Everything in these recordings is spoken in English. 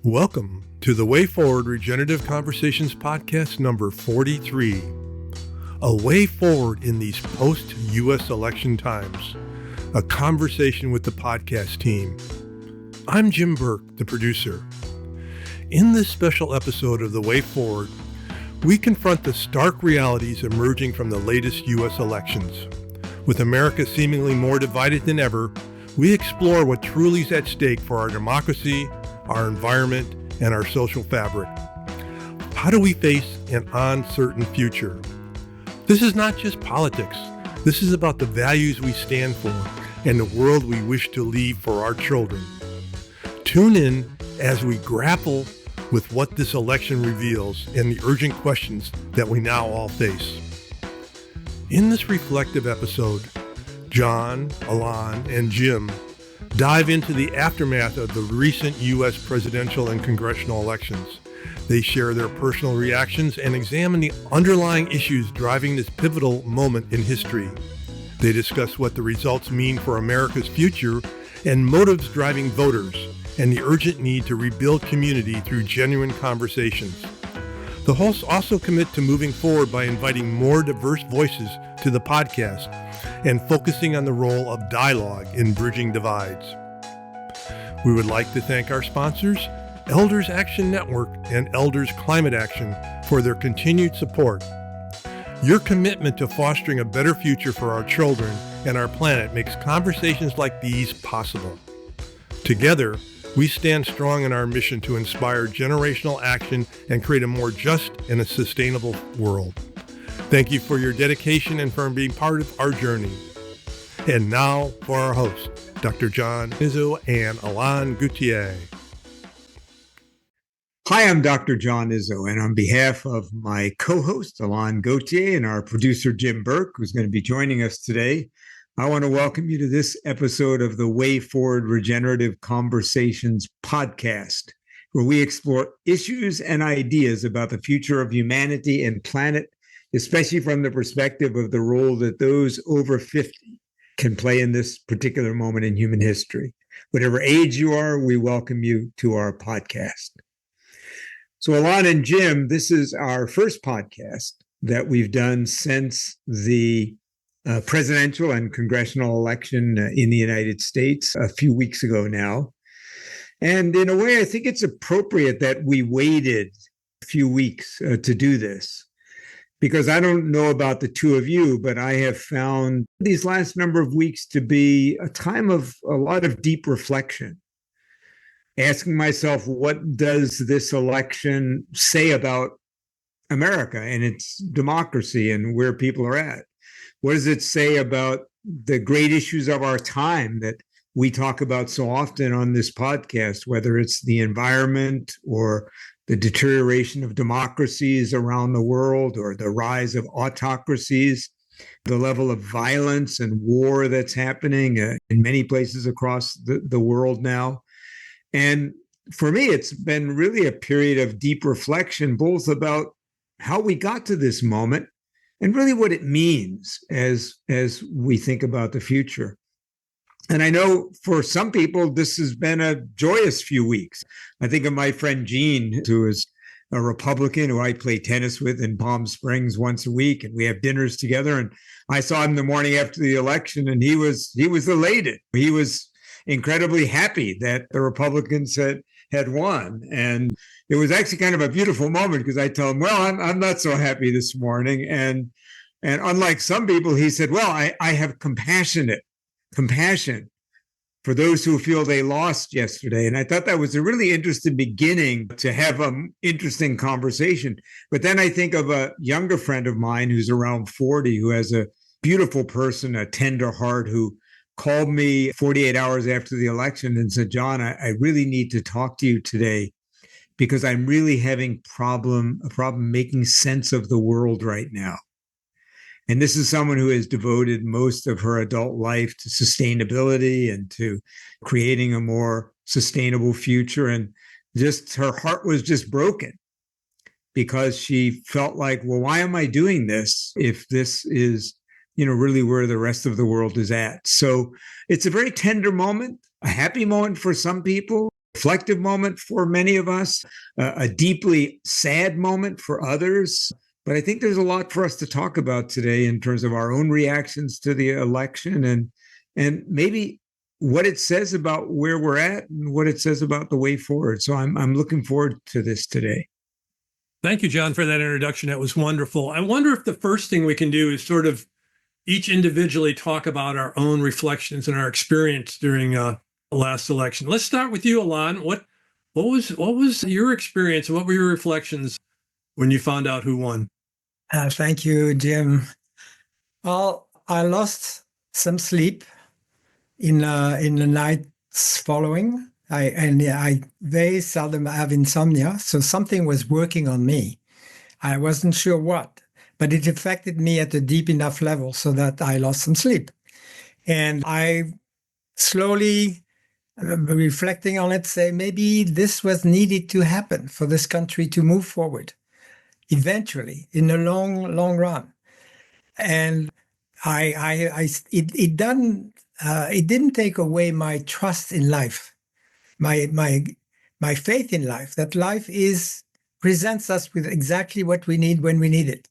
Welcome to the Way Forward Regenerative Conversations podcast number 43. A way forward in these post-U.S. election times. A conversation with the podcast team. I'm Jim Burke, the producer. In this special episode of The Way Forward, we confront the stark realities emerging from the latest U.S. elections. With America seemingly more divided than ever, we explore what truly is at stake for our democracy, our environment, and our social fabric. How do we face an uncertain future? This is not just politics. This is about the values we stand for and the world we wish to leave for our children. Tune in as we grapple with what this election reveals and the urgent questions that we now all face. In this reflective episode, John, Alain, and Jim dive into the aftermath of the recent U.S. presidential and congressional elections. They share their personal reactions and examine the underlying issues driving this pivotal moment in history. They discuss what the results mean for America's future and motives driving voters, and the urgent need to rebuild community through genuine conversations. The hosts also commit to moving forward by inviting more diverse voices to the podcast and focusing on the role of dialogue in bridging divides. We would like to thank our sponsors, Elders Action Network and Elders Climate Action, for their continued support. Your commitment to fostering a better future for our children and our planet makes conversations like these possible. Together, we stand strong in our mission to inspire generational action and create a more just and a sustainable world. Thank you for your dedication and for being part of our journey. And now for our hosts, Dr. John Izzo and Alain Gauthier. Hi, I'm Dr. John Izzo, and on behalf of my co-host, Alain Gauthier, and our producer, Jim Burke, who's going to be joining us today, I want to welcome you to this episode of the Way Forward Regenerative Conversations podcast, where we explore issues and ideas about the future of humanity and planet, especially from the perspective of the role that those over 50 can play in this particular moment in human history. Whatever age you are, we welcome you to our podcast. So Alain and Jim, this is our first podcast that we've done since the presidential and congressional election in the United States a few weeks ago now. And in a way, I think it's appropriate that we waited a few weeks to do this. Because I don't know about the two of you, but I have found these last number of weeks to be a time of a lot of deep reflection. Asking myself, what does this election say about America and its democracy and where people are at? What does it say about the great issues of our time that we talk about so often on this podcast, whether it's the environment or the deterioration of democracies around the world or the rise of autocracies, the level of violence and war that's happening in many places across the world now. And for me, it's been really a period of deep reflection, both about how we got to this moment and really what it means as we think about the future. And I know for some people, this has been a joyous few weeks. I think of my friend Gene, who is a Republican who I play tennis with in Palm Springs once a week, and we have dinners together. And I saw him the morning after the election, and he was elated. He was incredibly happy that the Republicans had won. And it was actually kind of a beautiful moment because I tell him, well, I'm not so happy this morning. And unlike some people, he said, well, I have compassion for those who feel they lost yesterday. And I thought that was a really interesting beginning to have an interesting conversation. But then I think of a younger friend of mine who's around 40, who has a beautiful person, a tender heart, who called me 48 hours after the election and said, John, I really need to talk to you today because I'm really having a problem making sense of the world right now. And this is someone who has devoted most of her adult life to sustainability and to creating a more sustainable future. And just her heart was just broken because she felt like, well, why am I doing this if this is, really where the rest of the world is at? So it's a very tender moment, a happy moment for some people, reflective moment for many of us, a deeply sad moment for others. But I think there's a lot for us to talk about today in terms of our own reactions to the election and maybe what it says about where we're at and what it says about the way forward. So I'm looking forward to this today. Thank you, John, for that introduction. That was wonderful. I wonder if the first thing we can do is sort of each individually talk about our own reflections and our experience during the last election. Let's start with you, Alain. What was your experience? What were your reflections when you found out who won? Thank you, Jim. Well, I lost some sleep in the nights following. I very seldom have insomnia, so something was working on me. I wasn't sure what, but it affected me at a deep enough level so that I lost some sleep. And I slowly, reflecting on it, say maybe this was needed to happen for this country to move forward eventually in the long run. And it didn't take away my trust in life, my faith in life, that life presents us with exactly what we need when we need it.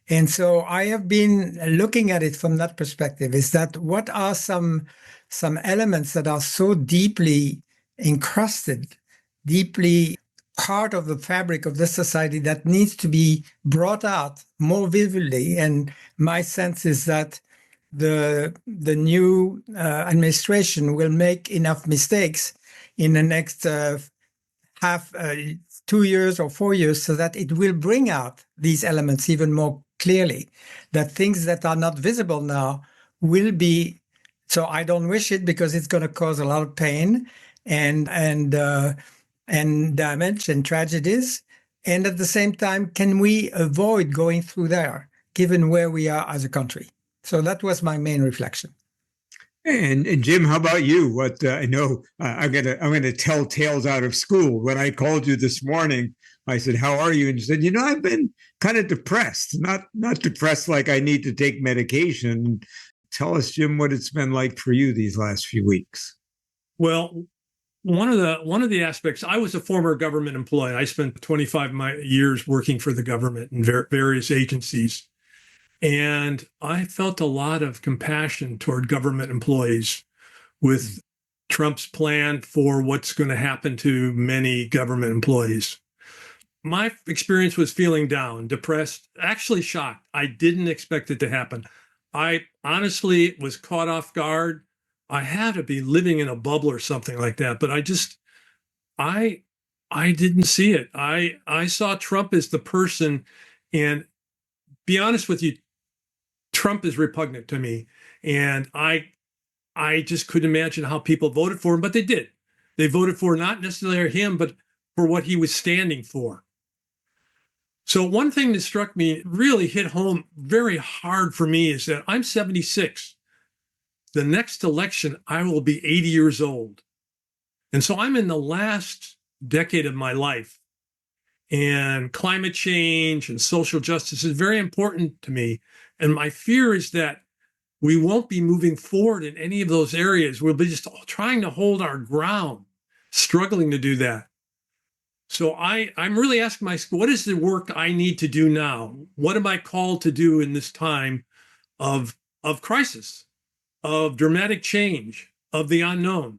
And so I have been looking at it from that perspective, is that what are some elements that are so deeply encrusted, deeply part of the fabric of this society that needs to be brought out more vividly. And my sense is that the new administration will make enough mistakes in the next 2 years or 4 years so that it will bring out these elements even more clearly, that things that are not visible now will be. So I don't wish it, because it's going to cause a lot of pain and damage and tragedies. And at the same time, can we avoid going through there, given where we are as a country? So that was my main reflection. And Jim, how about you? What I know, I'm gonna tell tales out of school. When I called you this morning, I said, "How are you?" And you said, "I've been kind of depressed. Not depressed like I need to take medication." Tell us, Jim, what it's been like for you these last few weeks. Well, one of the aspects, I was a former government employee. I spent 25 years working for the government in various agencies. And I felt a lot of compassion toward government employees with Trump's plan for what's going to happen to many government employees. My experience was feeling down, depressed, actually shocked. I didn't expect it to happen. I honestly was caught off guard. I had to be living in a bubble or something like that, but I didn't see it. I saw Trump as the person, and be honest with you, Trump is repugnant to me, and I just couldn't imagine how people voted for him, but they did. They voted for not necessarily him, but for what he was standing for. So one thing that struck me, really hit home very hard for me, is that I'm 76. The next election, I will be 80 years old. And so I'm in the last decade of my life. And climate change and social justice is very important to me. And my fear is that we won't be moving forward in any of those areas. We'll be just trying to hold our ground, struggling to do that. So I'm really asking myself, what is the work I need to do now? What am I called to do in this time of crisis, of dramatic change, of the unknown?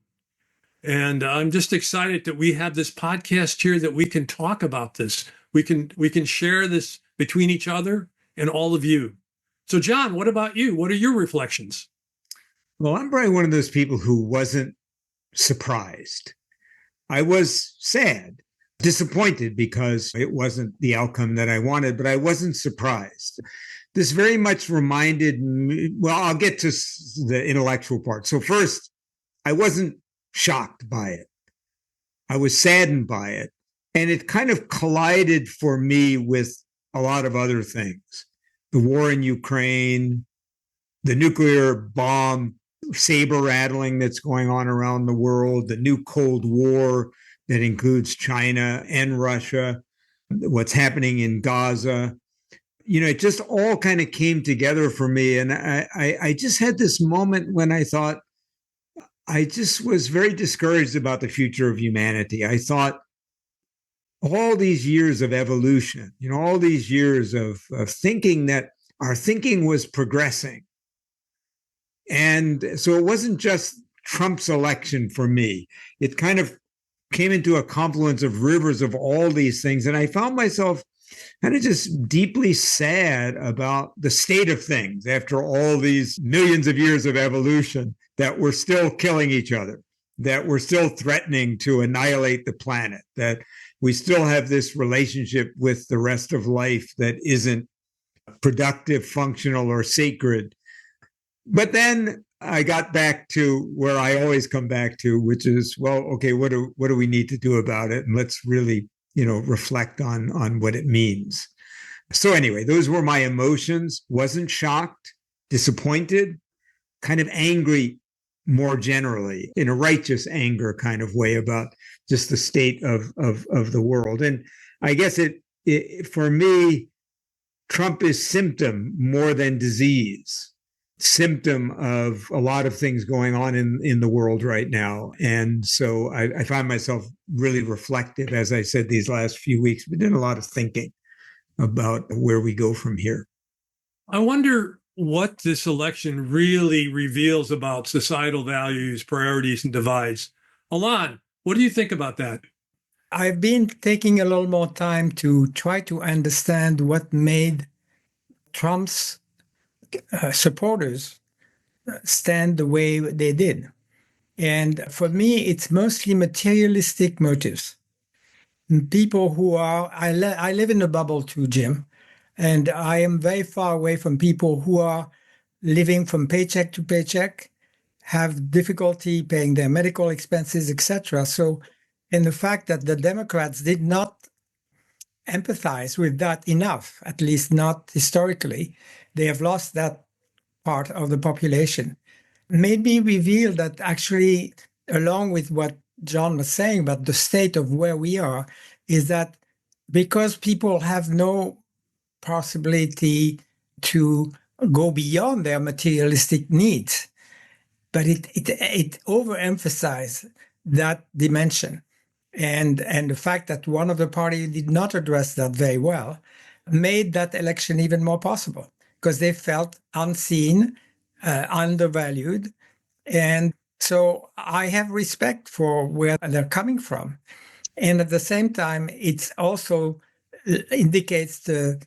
And I'm just excited that we have this podcast here, that we can talk about this. We can share this between each other and all of you. So, John, what about you? What are your reflections? Well, I'm probably one of those people who wasn't surprised. I was sad, disappointed, because it wasn't the outcome that I wanted, but I wasn't surprised. This very much reminded me, well, I'll get to the intellectual part. So first, I wasn't shocked by it. I was saddened by it. And it kind of collided for me with a lot of other things. The war in Ukraine, the nuclear bomb saber rattling that's going on around the world, the new Cold War that includes China and Russia, what's happening in Gaza. It just all kind of came together for me. And I just had this moment when I thought, I just was very discouraged about the future of humanity. I thought all these years of evolution, all these years of thinking that our thinking was progressing. And so it wasn't just Trump's election for me. It kind of came into a confluence of rivers of all these things. And I found myself kind of just deeply sad about the state of things after all these millions of years of evolution, that we're still killing each other, that we're still threatening to annihilate the planet, that we still have this relationship with the rest of life that isn't productive, functional, or sacred. But then I got back to where I always come back to, which is, well, okay, what do we need to do about it? And let's really, reflect on what it means. So anyway, those were my emotions. Wasn't shocked, disappointed, kind of angry more generally, in a righteous anger kind of way about just the state of the world. And I guess it for me, Trump is symptom more than disease. Symptom of a lot of things going on in the world right now. And so I find myself really reflective, as I said, these last few weeks. We did a lot of thinking about where we go from here. I wonder what this election really reveals about societal values, priorities, and divides. Alain, what do you think about that? I've been taking a little more time to try to understand what made Trump's supporters stand the way they did. And for me, it's mostly materialistic motives. People who are, I live in a bubble too, Jim, and I am very far away from people who are living from paycheck to paycheck, have difficulty paying their medical expenses, etc. So, and the fact that the Democrats did not empathize with that enough, at least not historically, they have lost that part of the population, made me reveal that actually, along with what John was saying about the state of where we are, is that because people have no possibility to go beyond their materialistic needs, but it overemphasized that dimension. And the fact that one of the party did not address that very well made that election even more possible, because they felt unseen, undervalued. And so I have respect for where they're coming from. And at the same time, it also indicates the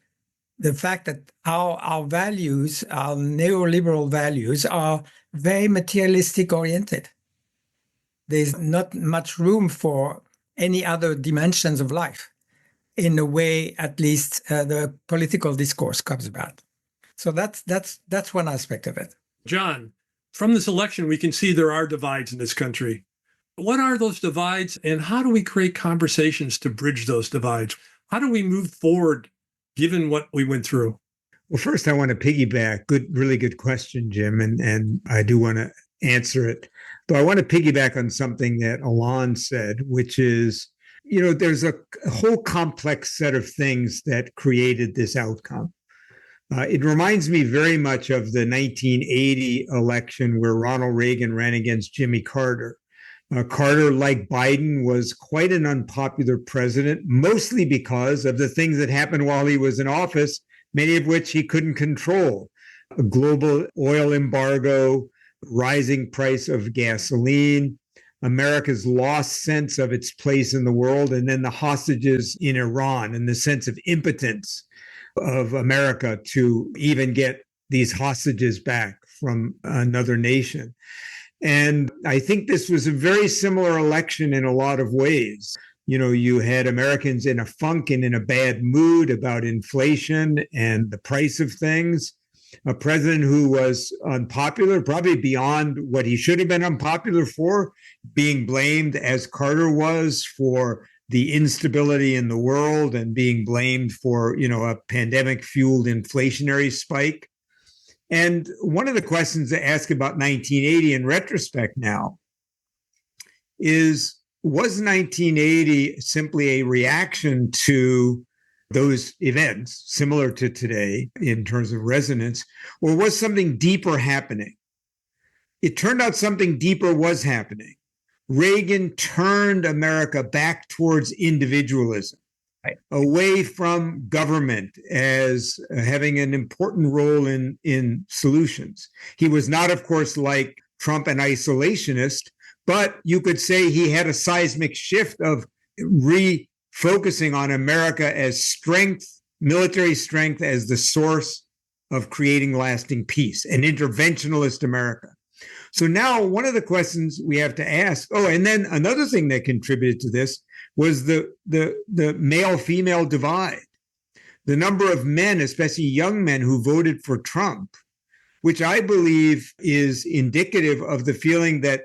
fact that our values, our neoliberal values, are very materialistic oriented. There's not much room for any other dimensions of life, in the way at least the political discourse comes about. So that's one aspect of it. John, from this election, we can see there are divides in this country. What are those divides, and how do we create conversations to bridge those divides? How do we move forward, given what we went through? Well, first, I want to piggyback. Really good question, Jim, and I do want to answer it. But I want to piggyback on something that Alain said, which is, there's a whole complex set of things that created this outcome. It reminds me very much of the 1980 election where Ronald Reagan ran against Jimmy Carter. Carter, like Biden, was quite an unpopular president, mostly because of the things that happened while he was in office, many of which he couldn't control. A global oil embargo, rising price of gasoline, America's lost sense of its place in the world, and then the hostages in Iran and the sense of impotence of America to even get these hostages back from another nation. And I think this was a very similar election in a lot of ways. You had Americans in a funk and in a bad mood about inflation and the price of things. A president who was unpopular, probably beyond what he should have been unpopular for, being blamed, as Carter was, for the instability in the world and being blamed for, a pandemic-fueled inflationary spike. And one of the questions to ask about 1980 in retrospect now is, was 1980 simply a reaction to those events, similar to today in terms of resonance, or was something deeper happening? it turned out something deeper was happening. Reagan turned America back towards individualism, right, away from government as having an important role in solutions. He was not, of course, like Trump, an isolationist, but you could say he had a seismic shift of refocusing on America as strength, military strength as the source of creating lasting peace, an interventionist America. So now one of the questions we have to ask, and then another thing that contributed to this was the male-female divide. The number of men, especially young men, who voted for Trump, which I believe is indicative of the feeling that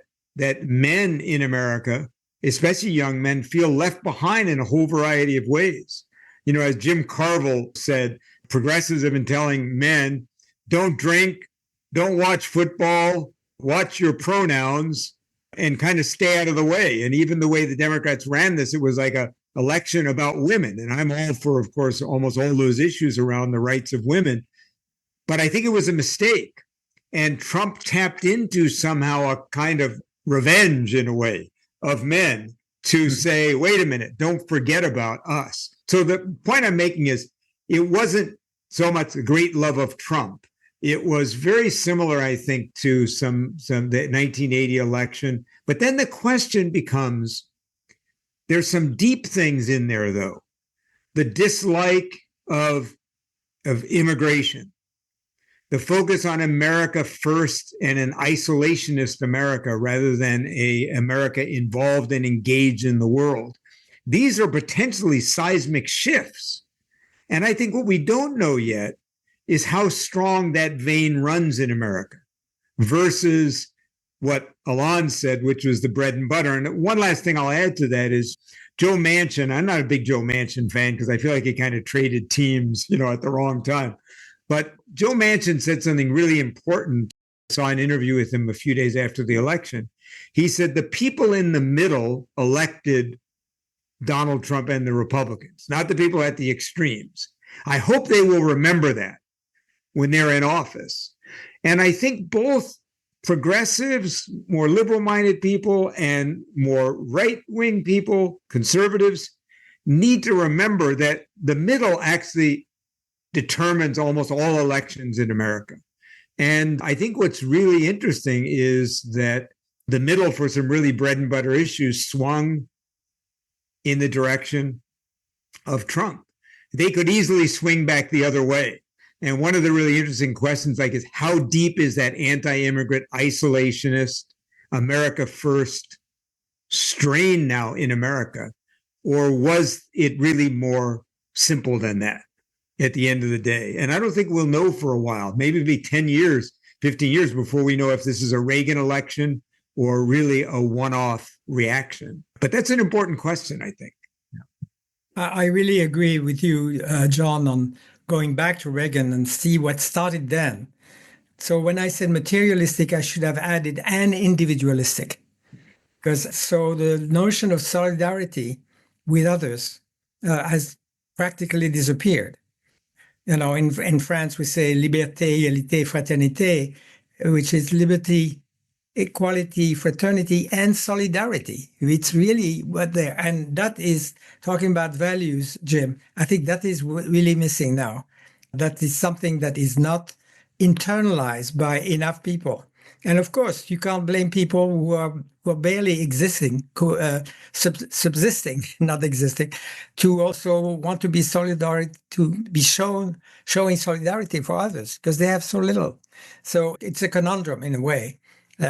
men in America, especially young men, feel left behind in a whole variety of ways. You know, as Jim Carville said, progressives have been telling men, don't drink, don't watch football, watch your pronouns, and kind of stay out of the way. And even the way the Democrats ran this, it was like an election about women. And I'm all for, of course, almost all those issues around the rights of women. But I think it was a mistake. And Trump tapped into somehow a kind of revenge, in a way, of men to say, wait a minute, don't forget about us. So the point I'm making is it wasn't so much a great love of Trump. It was very similar, I think, to the 1980 election. But then the question becomes, there's some deep things in there, though. The dislike of immigration, the focus on America first and an isolationist America rather than a America involved and engaged in the world. These are potentially seismic shifts. And I think what we don't know yet is how strong that vein runs in America versus what Alain said, which was the bread and butter. And one last thing I'll add to that is Joe Manchin. I'm not a big Joe Manchin fan because I feel like he kind of traded teams, at the wrong time. But Joe Manchin said something really important. I saw an interview with him a few days after the election. He said the people in the middle elected Donald Trump and the Republicans, not the people at the extremes. I hope they will remember that when they're in office. And I think both progressives, more liberal-minded people, and more right-wing people, conservatives, need to remember that the middle actually determines almost all elections in America. And I think what's really interesting is that the middle, for some really bread and butter issues, swung in the direction of Trump. They could easily swing back the other way. And one of the really interesting questions is how deep is that anti-immigrant, isolationist, America first strain now in America? Or was it really more simple than that at the end of the day? And I don't think we'll know for a while. Maybe it'll be 10 years, 15 years before we know if this is a Reagan election or really a one-off reaction. But that's an important question, I think. I really agree with you, John, on going back to Reagan and see what started then. So when I said materialistic, I should have added and individualistic. So the notion of solidarity with others has practically disappeared. In France, we say liberté, égalité, fraternité, which is liberty, equality, fraternity, and solidarity. It's really what there. And that is talking about values, Jim. I think that is really missing now. That is something that is not internalized by enough people. And of course, you can't blame people who are barely existing, subsisting, not existing, to also want to be solidary, to be showing solidarity for others because they have so little. So it's a conundrum in a way.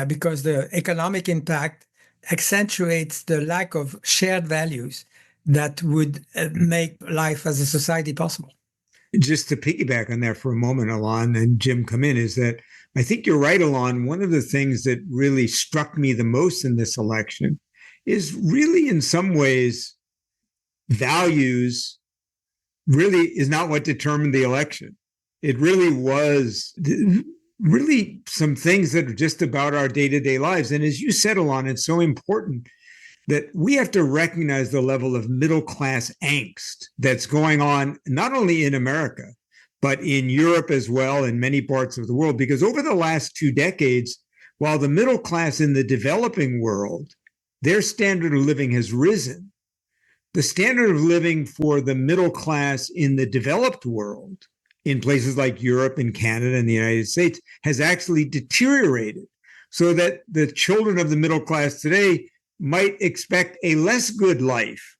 Because the economic impact accentuates the lack of shared values that would make life as a society possible. Just to piggyback on that for a moment, Alain, and Jim come in, is that I think you're right, Alain. One of the things that really struck me the most in this election is really, in some ways, values really is not what determined the election. It really was really some things that are just about our day-to-day lives. And as you said, Alain, it's so important that we have to recognize the level of middle-class angst that's going on, not only in America, but in Europe as well, in many parts of the world. Because over the last 2 decades, while the middle class in the developing world, their standard of living has risen. The standard of living for the middle class in the developed world, in places like Europe and Canada and the United States, has actually deteriorated, so that the children of the middle class today might expect a less good life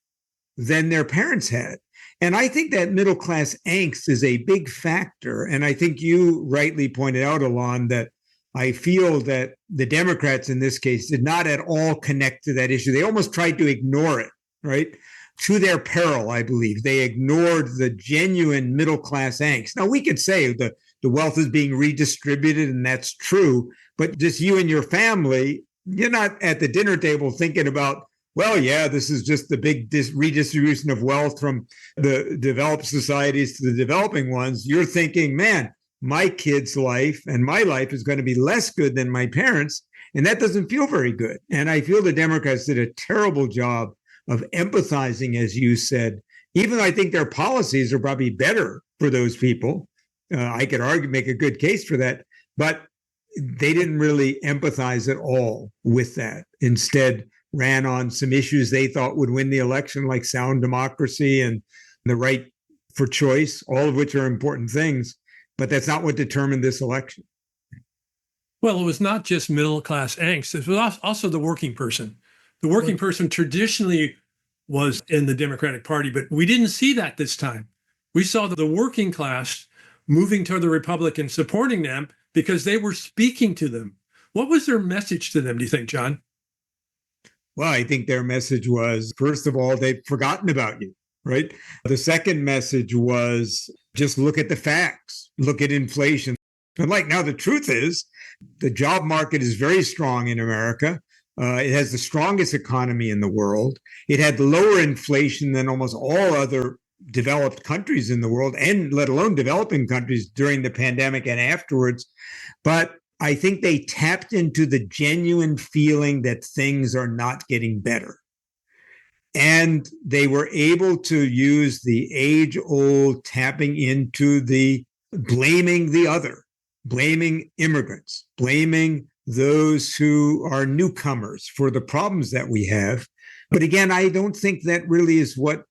than their parents had. And I think that middle class angst is a big factor. And I think you rightly pointed out, Alain, that I feel that the Democrats in this case did not at all connect to that issue. They almost tried to ignore it, right? To their peril, I believe. They ignored the genuine middle class angst. Now, we could say the wealth is being redistributed, and that's true. But just you and your family, you're not at the dinner table thinking about, well, yeah, this is just the big redistribution of wealth from the developed societies to the developing ones. You're thinking, man, my kid's life and my life is going to be less good than my parents. And that doesn't feel very good. And I feel the Democrats did a terrible job of empathizing, as you said, even though I think their policies are probably better for those people. I could argue, make a good case for that, but they didn't really empathize at all with that. Instead, ran on some issues they thought would win the election, like sound democracy and the right for choice, all of which are important things. But that's not what determined this election. Well, it was not just middle class angst. It was also the working person. The working person traditionally was in the Democratic Party, but we didn't see that this time. We saw the working class moving toward the Republicans, supporting them because they were speaking to them. What was their message to them, do you think, John? Well, I think their message was, first of all, they've forgotten about you, right? The second message was just look at the facts, look at inflation. And now the truth is, the job market is very strong in America. It has the strongest economy in the world. It had lower inflation than almost all other developed countries in the world, and let alone developing countries during the pandemic and afterwards. But I think they tapped into the genuine feeling that things are not getting better. And they were able to use the age-old tapping into the blaming the other, blaming immigrants, blaming those who are newcomers for the problems that we have. But again, I don't think that really is what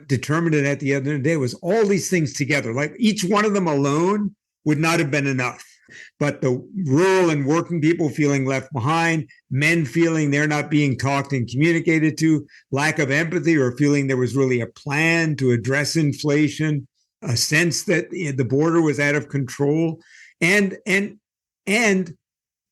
determined it at the end of the day. Was all these things together. Like each one of them alone would not have been enough. But the rural and working people feeling left behind, men feeling they're not being talked and communicated to, lack of empathy or feeling there was really a plan to address inflation, a sense that the border was out of control, and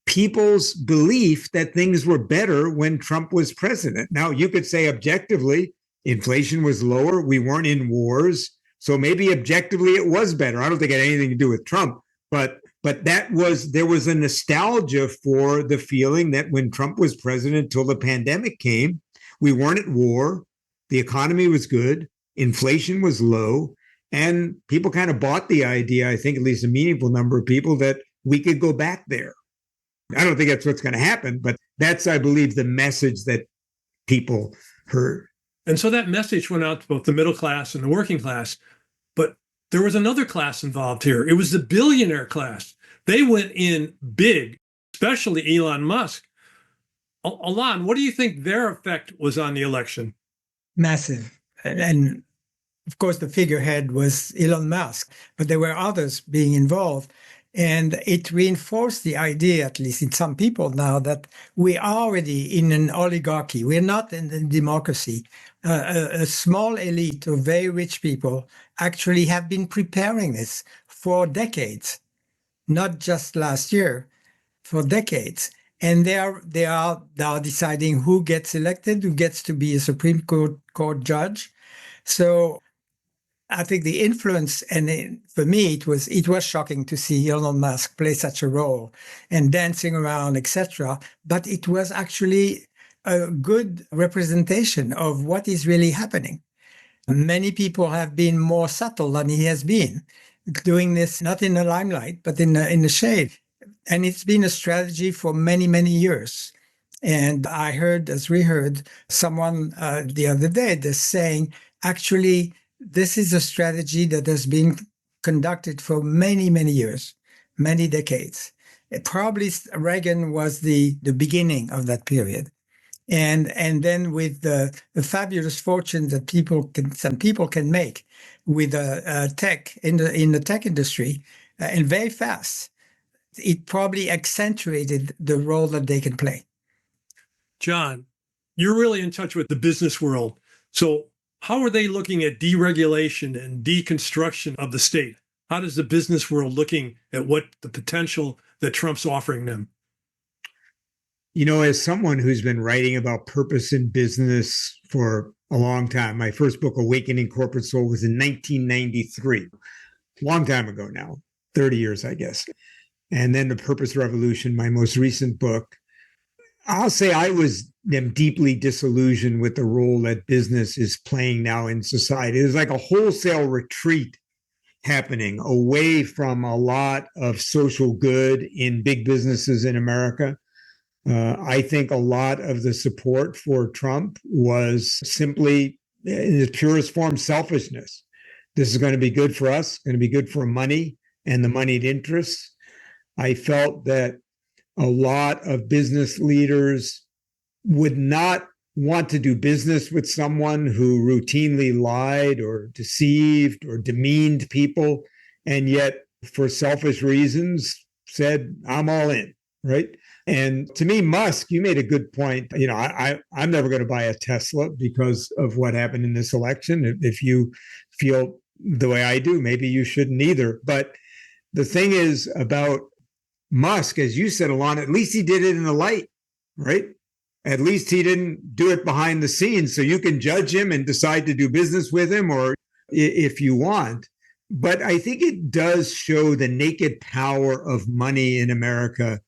people's belief that things were better when Trump was president. Now, you could say objectively, inflation was lower, we weren't in wars, so maybe objectively it was better. I don't think it had anything to do with Trump, but there was a nostalgia for the feeling that when Trump was president until the pandemic came, we weren't at war, the economy was good, inflation was low, and people kind of bought the idea, I think at least a meaningful number of people, that we could go back there. I don't think that's what's going to happen, but that's, I believe, the message that people heard. And so that message went out to both the middle class and the working class. But there was another class involved here. It was the billionaire class. They went in big, especially Elon Musk. Alain, what do you think their effect was on the election? Massive. And of course, the figurehead was Elon Musk, but there were others being involved. And it reinforced the idea, at least in some people now, that we are already in an oligarchy. We're not in a democracy. A small elite of very rich people actually have been preparing this for decades, not just last year, for decades. And they are now deciding who gets elected, who gets to be a Supreme Court judge. So I think the influence, and for me, it was shocking to see Elon Musk play such a role and dancing around, etc. But it was actually a good representation of what is really happening. Many people have been more subtle than he has been, doing this not in the limelight, but in the shade. And it's been a strategy for many, many years. And I heard, as we heard, someone the other day just saying, actually, this is a strategy that has been conducted for many, many years, many decades. Probably Reagan was the beginning of that period. And then with the fabulous fortune that some people can make with tech in the tech industry, and very fast, it probably accentuated the role that they can play. John, you're really in touch with the business world. So how are they looking at deregulation and deconstruction of the state? How does the business world looking at what the potential that Trump's offering them? As someone who's been writing about purpose in business for a long time, my first book, Awakening Corporate Soul, was in 1993, long time ago now, 30 years, I guess. And then The Purpose Revolution, my most recent book. I'll say I am deeply disillusioned with the role that business is playing now in society. There's like a wholesale retreat happening away from a lot of social good in big businesses in America. I think a lot of the support for Trump was simply, in its purest form, selfishness. This is going to be good for us, going to be good for money and the moneyed interests. I felt that a lot of business leaders would not want to do business with someone who routinely lied or deceived or demeaned people, and yet, for selfish reasons, said, I'm all in, right? And to me, Musk, you made a good point. I'm never going to buy a Tesla because of what happened in this election. If you feel the way I do, maybe you shouldn't either. But the thing is about Musk, as you said, Alain, at least he did it in the light, right? At least he didn't do it behind the scenes. So you can judge him and decide to do business with him, or if you want. But I think it does show the naked power of money in America.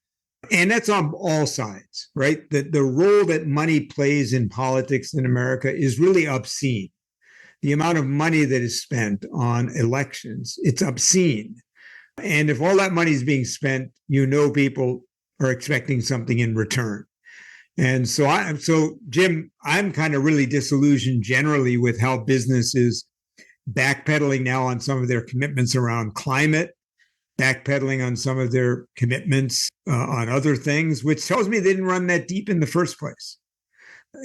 And that's on all sides, right? The role that money plays in politics in America is really obscene. The amount of money that is spent on elections, it's obscene. And if all that money is being spent, people are expecting something in return. And so Jim, I'm kind of really disillusioned generally with how business is backpedaling now on some of their commitments around climate, backpedaling on some of their commitments on other things, which tells me they didn't run that deep in the first place.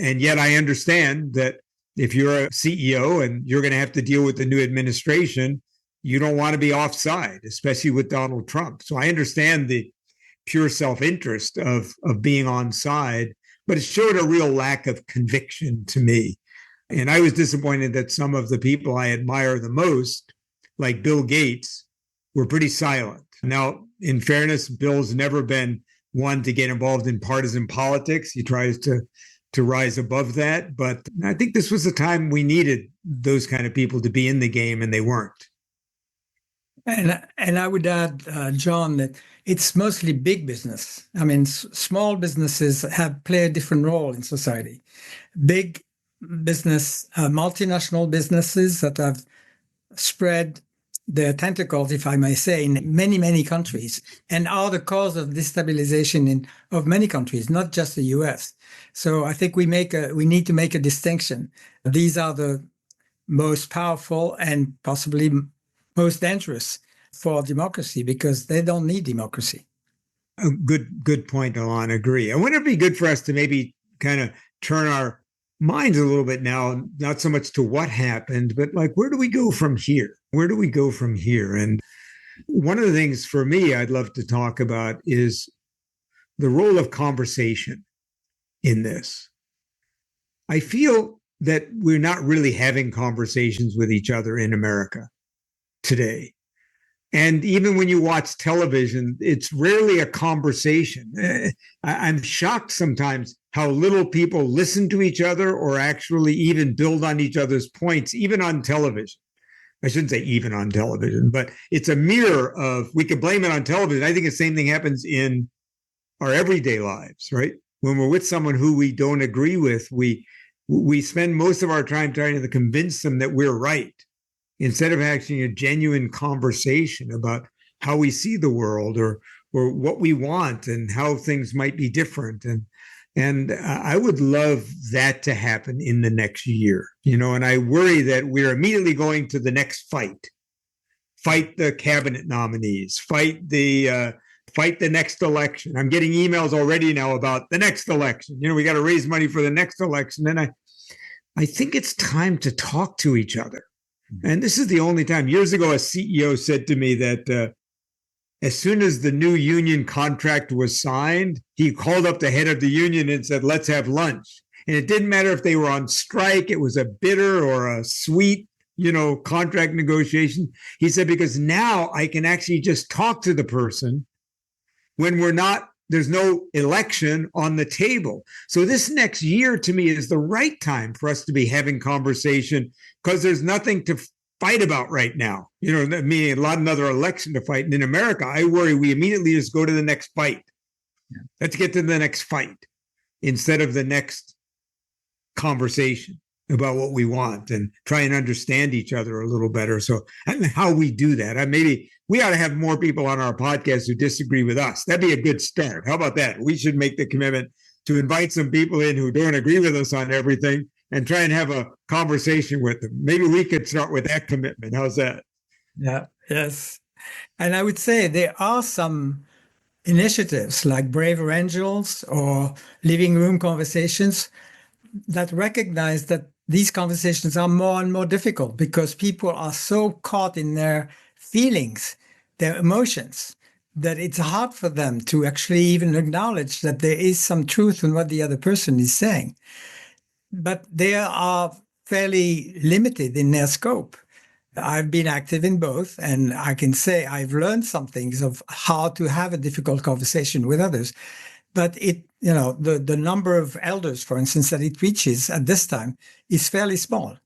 And yet I understand that if you're a CEO and you're going to have to deal with the new administration, you don't want to be offside, especially with Donald Trump. So I understand the pure self-interest of being on side, but it showed a real lack of conviction to me. And I was disappointed that some of the people I admire the most, like Bill Gates, were pretty silent. Now, in fairness, Bill's never been one to get involved in partisan politics. He tries to rise above that. But I think this was the time we needed those kind of people to be in the game, and they weren't. And I would add, John, that it's mostly big business. I mean, small businesses play a different role in society. Big business, multinational businesses that have spread their tentacles, if I may say, in many, many countries, and are the cause of destabilization of many countries, not just the U.S. So I think we need to make a distinction. These are the most powerful and possibly most dangerous for democracy because they don't need democracy. A good point, Alain. Agree. I wonder if it'd be good for us to maybe kind of turn our minds a little bit now, not so much to what happened, but like, where do we go from here? Where do we go from here? And one of the things for me I'd love to talk about is the role of conversation in this. I feel that we're not really having conversations with each other in America today. And even when you watch television, it's rarely a conversation. I'm shocked sometimes how little people listen to each other or actually even build on each other's points, even on television. I shouldn't say even on television, but it's a mirror of, we could blame it on television. I think the same thing happens in our everyday lives, right? When we're with someone who we don't agree with, we spend most of our time trying to convince them that we're right, instead of having a genuine conversation about how we see the world or what we want and how things might be different. And I would love that to happen in the next year, and I worry that we're immediately going to the next fight the cabinet nominees, fight the fight the next election. I'm getting emails already now about the next election. We got to raise money for the next election. And I think it's time to talk to each other. And this is the only time. Years ago, a CEO said to me that as soon as the new union contract was signed, he called up the head of the union and said, let's have lunch. And it didn't matter if they were on strike, it was a bitter or a sweet, contract negotiation. He said, because now I can actually just talk to the person when there's no election on the table. So this next year to me is the right time for us to be having conversation because there's nothing to fight about right now. Meaning a lot another election to fight. And in America, I worry we immediately just go to the next fight. Yeah. Let's get to the next fight instead of the next conversation about what we want and try and understand each other a little better. So I don't know how we do that. Maybe we ought to have more people on our podcast who disagree with us. That'd be a good start. How about that? We should make the commitment to invite some people in who don't agree with us on everything and try and have a conversation with them. Maybe we could start with that commitment. How's that? Yeah, yes. And I would say there are some initiatives like Braver Angels or Living Room Conversations that recognize that these conversations are more and more difficult because people are so caught in their feelings, their emotions, that it's hard for them to actually even acknowledge that there is some truth in what the other person is saying. But they are fairly limited in their scope. I've been active in both, and I can say I've learned some things of how to have a difficult conversation with others. But the number of elders, for instance, that it reaches at this time is fairly small.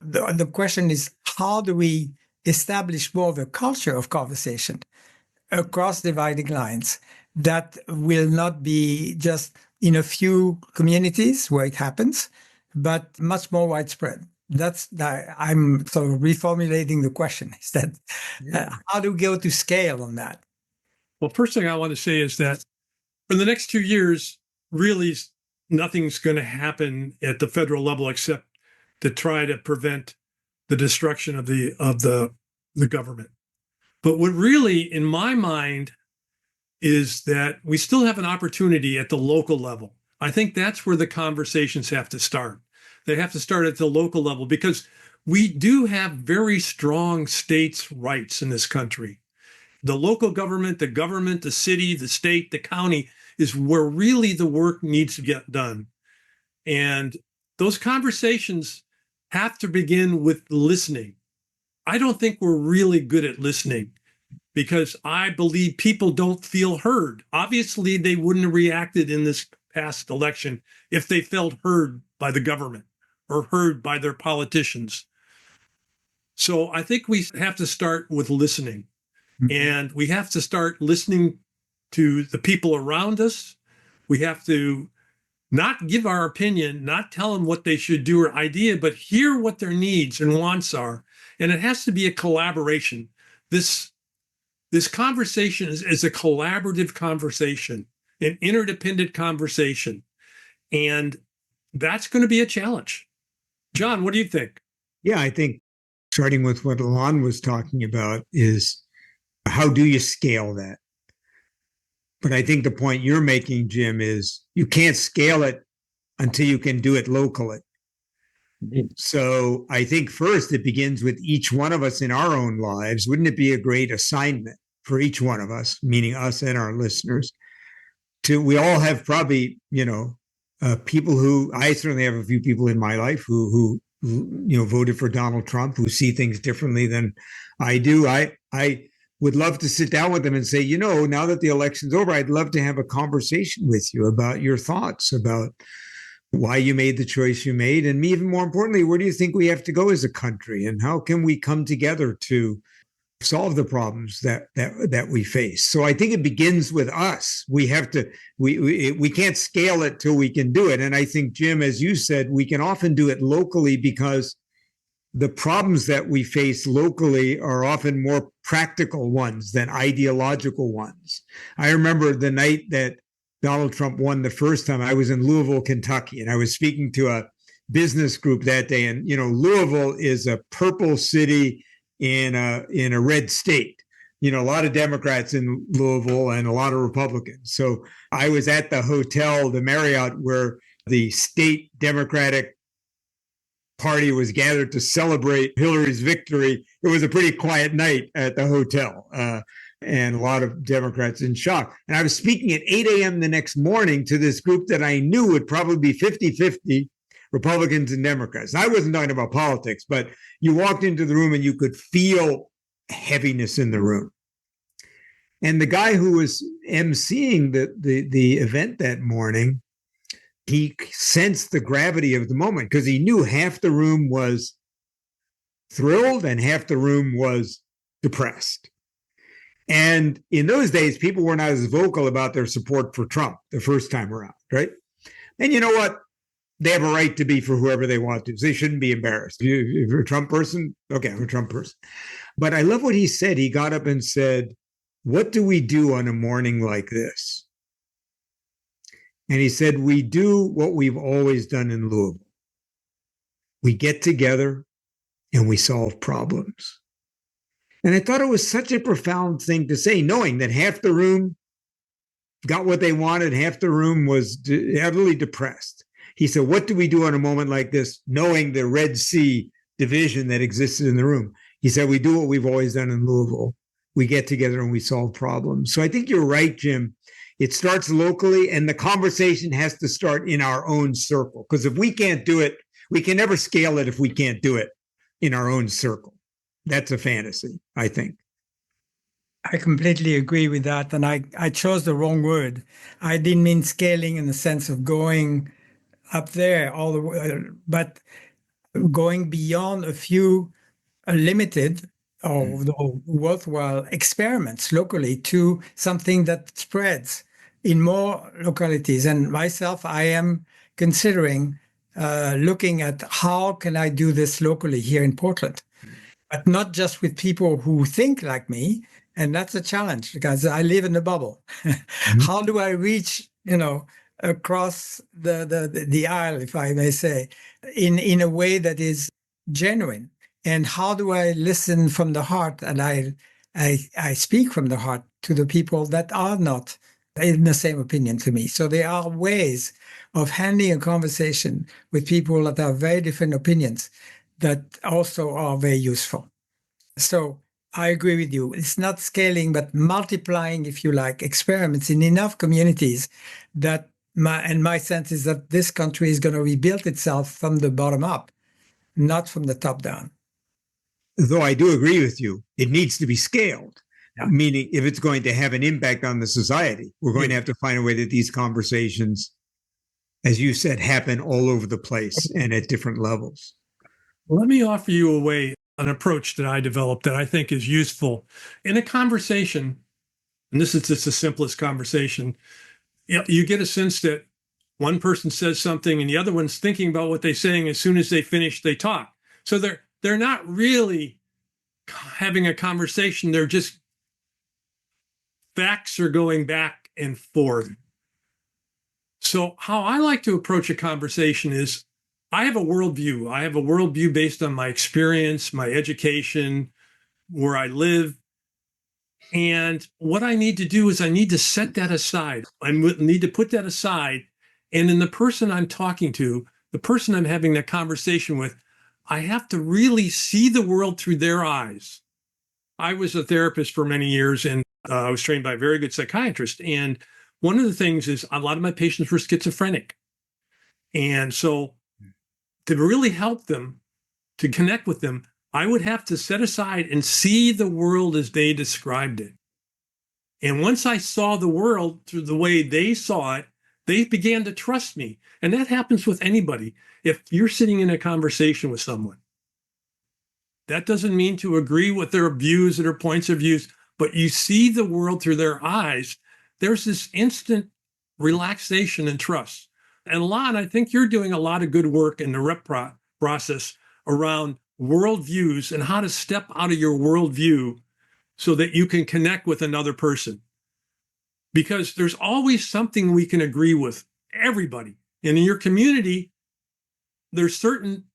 The question is, how do we establish more of a culture of conversation across dividing lines that will not be just in a few communities where it happens, but much more widespread? I'm sort of reformulating the question. Is that how do we go to scale on that? Well, first thing I want to say is that for the next 2 years, really nothing's going to happen at the federal level except to try to prevent the destruction of the government. But what really, in my mind, is that we still have an opportunity at the local level. I think that's where the conversations have to start. They have to start at the local level because we do have very strong states' rights in this country. The local government, the city, the state, the county is where really the work needs to get done. And those conversations have to begin with listening. I don't think we're really good at listening because I believe people don't feel heard. Obviously, they wouldn't have reacted in this past election if they felt heard by the government or heard by their politicians. So I think we have to start with listening. And we have to start listening to the people around us. We have to not give our opinion, not tell them what they should do or idea, but hear what their needs and wants are. And it has to be a collaboration. This conversation is a collaborative conversation, an interdependent conversation. And that's going to be a challenge. John, what do you think? Yeah, I think starting with what Alain was talking about is how do you scale that? But I think the point you're making, Jim, is you can't scale it until you can do it locally. So I think first it begins with each one of us in our own lives. Wouldn't it be a great assignment for each one of us, meaning us and our listeners, we all have probably, people who, I certainly have a few people in my life who voted for Donald Trump, who see things differently than I do. I would love to sit down with them and say, now that the election's over, I'd love to have a conversation with you about your thoughts about why you made the choice you made. And even more importantly, where do you think we have to go as a country? And how can we come together to solve the problems that we face? So I think it begins with us. We have to, we can't scale it till we can do it. And I think, Jim, as you said, we can often do it locally because the problems that we face locally are often more practical ones than ideological ones. I remember the night that Donald Trump won the first time, I was in Louisville, Kentucky, and I was speaking to a business group that day. And, Louisville is a purple city in a red state. a lot of Democrats in Louisville and a lot of Republicans. So I was at the hotel, the Marriott, where the state Democratic Party was gathered to celebrate Hillary's victory. It was a pretty quiet night at the hotel, and a lot of Democrats in shock. And I was speaking at 8 a.m. the next morning to this group that I knew would probably be 50-50 Republicans and Democrats. And I wasn't talking about politics, but you walked into the room and you could feel heaviness in the room. And the guy who was emceeing the event that morning, he sensed the gravity of the moment because he knew half the room was thrilled and half the room was depressed. And in those days, people were not as vocal about their support for Trump the first time around, right? And you know what? They have a right to be for whoever they want to. So they shouldn't be embarrassed. If you're a Trump person, okay, I'm a Trump person. But I love what he said. He got up and said, what do we do on a morning like this? And he said, we do what we've always done in Louisville. We get together and we solve problems. And I thought it was such a profound thing to say, knowing that half the room got what they wanted, half the room was heavily depressed. He said, what do we do in a moment like this, knowing the Red Sea division that existed in the room? He said, we do what we've always done in Louisville. We get together and we solve problems. So I think you're right, Jim. It starts locally, and the conversation has to start in our own circle. Because if we can't do it, we can never scale it if we can't do it in our own circle. That's a fantasy, I think. I completely agree with that. And I chose the wrong word. I didn't mean scaling in the sense of going up there all the way, but going beyond a few limited or worthwhile experiments locally to something that spreads in more localities. And myself, I am considering looking at how can I do this locally here in Portland, but not just with people who think like me. And that's a challenge because I live in a bubble. How do I reach, across the aisle, if I may say, in a way that is genuine? And how do I listen from the heart? And I speak from the heart to the people that are not in the same opinion to me. So there are ways of handling a conversation with people that have very different opinions that also are very useful. So I agree with you. It's not scaling, but multiplying, if you like, experiments in enough communities that my sense is that this country is going to rebuild itself from the bottom up, not from the top down. Though I do agree with you, it needs to be scaled. Yeah. Meaning, if it's going to have an impact on the society, we're going to have to find a way that these conversations, as you said, happen all over the place and at different levels. Let me offer you an approach that I developed that I think is useful in a conversation. And this is just the simplest conversation. You get a sense that one person says something and the other one's thinking about what they're saying. As soon as they finish, they talk. So they're not really having a conversation. They're just facts are going back and forth. So how I like to approach a conversation is I have a worldview. I have a worldview based on my experience, my education, where I live. And what I need to do is I need to set that aside. I need to put that aside. And in the person I'm talking to, the person I'm having that conversation with, I have to really see the world through their eyes. I was a therapist for many years, and I was trained by a very good psychiatrist. And one of the things is a lot of my patients were schizophrenic. And so to really help them, to connect with them, I would have to set aside and see the world as they described it. And once I saw the world through the way they saw it, they began to trust me. And that happens with anybody. If you're sitting in a conversation with someone, that doesn't mean to agree with their views or their points of views, but you see the world through their eyes. There's this instant relaxation and trust. And Alain, I think you're doing a lot of good work in the rep process around worldviews and how to step out of your worldview so that you can connect with another person. Because there's always something we can agree with, everybody. And in your community, there's certain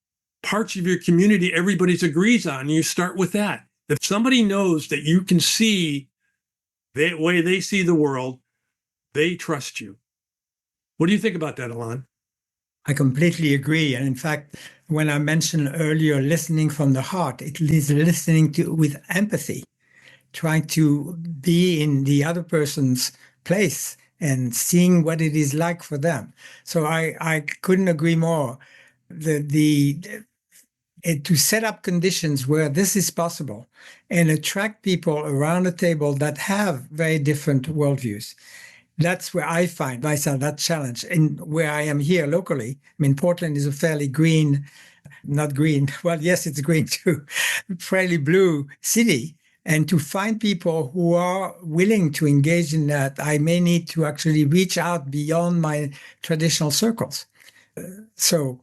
parts of your community everybody agrees on. You start with that. If somebody knows that you can see the way they see the world, they trust you. What do you think about that, Alain? I completely agree. And in fact, when I mentioned earlier listening from the heart, it is listening to with empathy, trying to be in the other person's place and seeing what it is like for them. So I couldn't agree more. To set up conditions where this is possible and attract people around a table that have very different worldviews. That's where I find myself that challenge. And where I am here locally, I mean, Portland is a fairly green, not green, well, yes, it's green too, fairly blue city. And to find people who are willing to engage in that, I may need to actually reach out beyond my traditional circles. So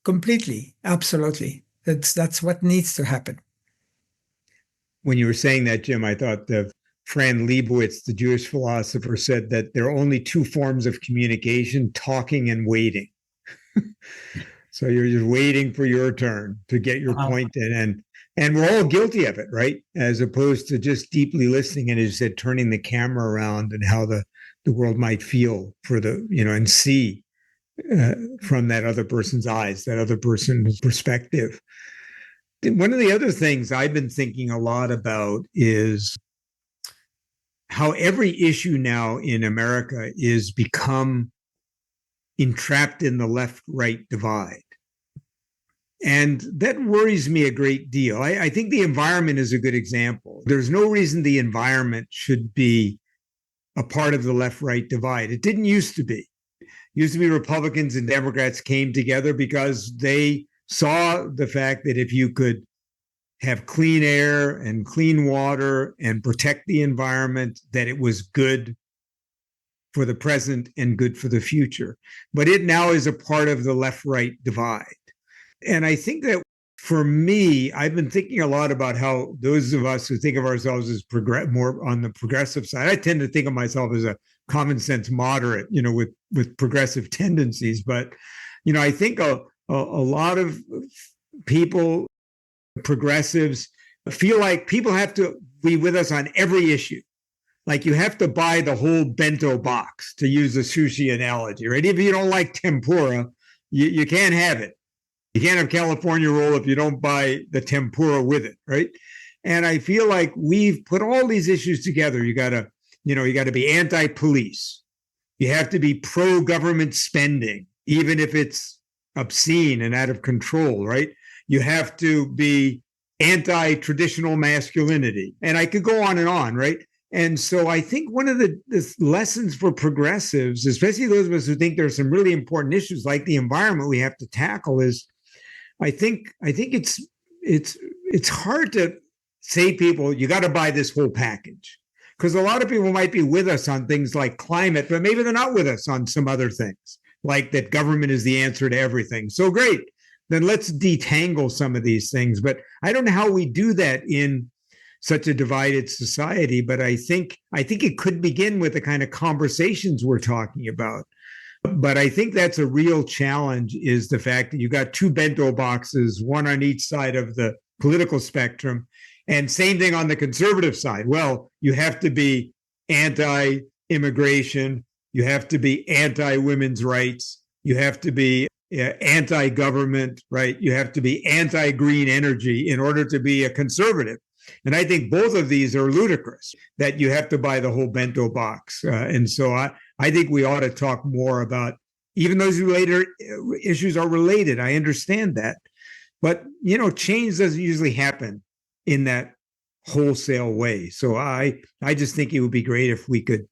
completely, absolutely. That's what needs to happen. When you were saying that, Jim, I thought of Fran Lebowitz, the Jewish philosopher, said that there are only two forms of communication: talking and waiting. So you're just waiting for your turn to get your point in. And we're all guilty of it, right? As opposed to just deeply listening and, as you said, turning the camera around and how the world might feel for and see from that other person's eyes, that other person's perspective. One of the other things I've been thinking a lot about is how every issue now in America is become entrapped in the left-right divide. And that worries me a great deal. I think the environment is a good example. There's no reason the environment should be a part of the left-right divide. It didn't used to be. It used to be Republicans and Democrats came together because they saw the fact that if you could have clean air and clean water and protect the environment, that it was good for the present and good for the future. But it now is a part of the left-right divide. And I think that for me, I've been thinking a lot about how those of us who think of ourselves as more on the progressive side, I tend to think of myself as a common sense moderate, with progressive tendencies. But, I think a lot of people, progressives, feel like people have to be with us on every issue. Like you have to buy the whole bento box, to use a sushi analogy, right? If you don't like tempura, you can't have it. You can't have California roll if you don't buy the tempura with it, right? And I feel like we've put all these issues together. You got to be anti-police. You have to be pro-government spending, even if it's obscene and out of control, right? You have to be anti-traditional masculinity. And I could go on, right? And so I think one of the lessons for progressives, especially those of us who think there's some really important issues like the environment we have to tackle, is I think it's hard to say to people, you got to buy this whole package, because a lot of people might be with us on things like climate, but maybe they're not with us on some other things, like that government is the answer to everything. So great, then let's detangle some of these things. But I don't know how we do that in such a divided society. But I think it could begin with the kind of conversations we're talking about. But I think that's a real challenge, is the fact that you got two bento boxes, one on each side of the political spectrum, and same thing on the conservative side. Well, you have to be anti-immigration, you have to be anti-women's rights, you have to be anti-government, right? You have to be anti-green energy in order to be a conservative. And I think both of these are ludicrous, that you have to buy the whole bento box. And so I think we ought to talk more about, even those related issues are related. I understand that. But, change doesn't usually happen in that wholesale way. So I just think it would be great if we could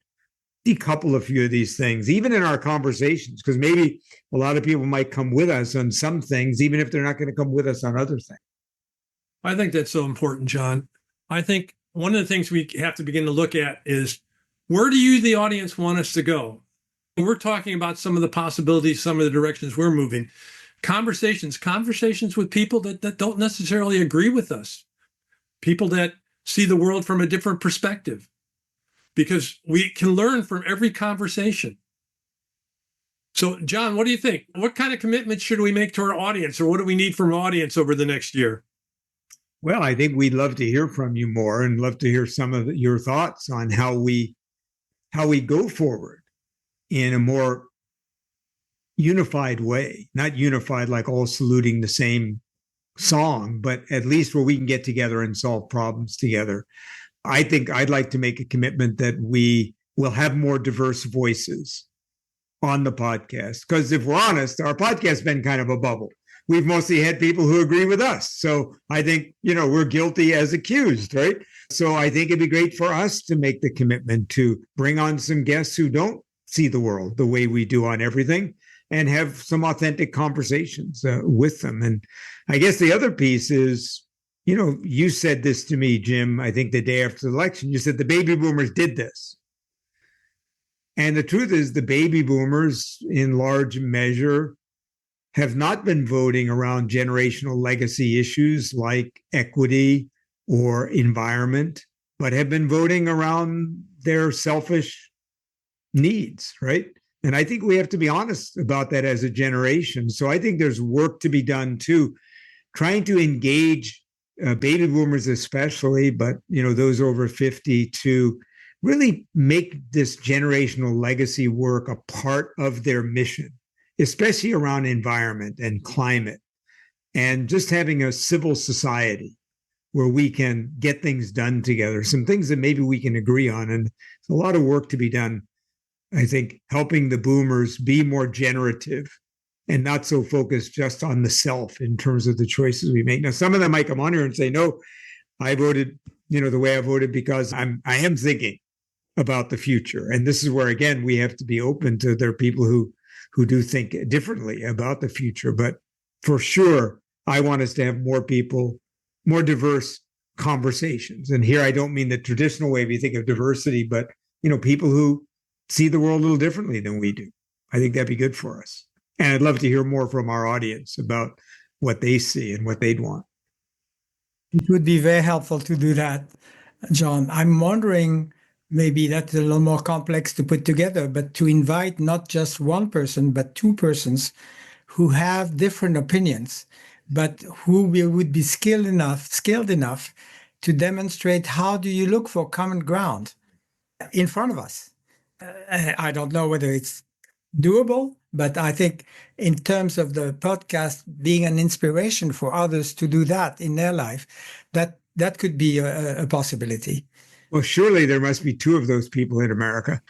decouple a few of these things, even in our conversations, because maybe a lot of people might come with us on some things, even if they're not going to come with us on other things. I think that's so important, John. I think one of the things we have to begin to look at is, where do you, the audience, want us to go? We're talking about some of the possibilities, some of the directions we're moving. Conversations with people that don't necessarily agree with us, people that see the world from a different perspective, because we can learn from every conversation. So, John, what do you think? What kind of commitment should we make to our audience, or what do we need from our audience over the next year? Well, I think we'd love to hear from you more and love to hear some of your thoughts on how we go forward in a more unified way, not unified like all saluting the same song, but at least where we can get together and solve problems together. I think I'd like to make a commitment that we will have more diverse voices on the podcast. Because if we're honest, our podcast's been kind of a bubble. We've mostly had people who agree with us. So I think, we're guilty as accused, right? So I think it'd be great for us to make the commitment to bring on some guests who don't see the world the way we do on everything and have some authentic conversations with them. And I guess the other piece is, you said this to me, Jim, I think the day after the election, you said the baby boomers did this. And the truth is the baby boomers in large measure have not been voting around generational legacy issues like equity or environment, but have been voting around their selfish needs, right? And I think we have to be honest about that as a generation. So I think there's work to be done too, trying to engage baby boomers especially, but those over 50 to really make this generational legacy work a part of their mission, especially around environment and climate, and just having a civil society where we can get things done together, some things that maybe we can agree on. And there's a lot of work to be done, I think, helping the boomers be more generative and not so focused just on the self in terms of the choices we make. Now, some of them might come on here and say, no, I voted, the way I voted because I am thinking about the future. And this is where, again, we have to be open to there are people who do think differently about the future. But for sure, I want us to have more people, more diverse conversations. And here I don't mean the traditional way we think of diversity, but, people who see the world a little differently than we do. I think that'd be good for us. And I'd love to hear more from our audience about what they see and what they'd want. It would be very helpful to do that, John. I'm wondering, maybe that's a little more complex to put together, but to invite not just one person, but two persons who have different opinions, but who would be skilled enough to demonstrate how do you look for common ground in front of us. I don't know whether it's doable, but I think in terms of the podcast being an inspiration for others to do that in their life, that could be a possibility. Well, surely there must be two of those people in America.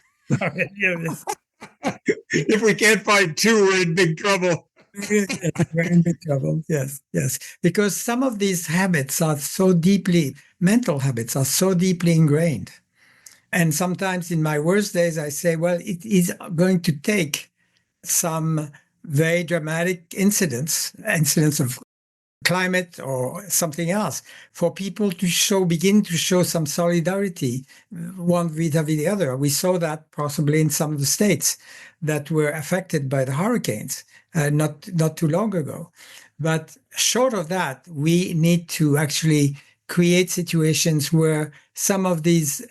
If we can't find two, we're in big trouble. We're in big trouble, yes. Because some of these habits are mental habits are so deeply ingrained. And sometimes in my worst days, I say, well, it is going to take some very dramatic incidents of climate or something else for people to begin to show some solidarity one vis-a-vis the other. We saw that possibly in some of the states that were affected by the hurricanes not too long ago. But short of that, we need to actually create situations where some of these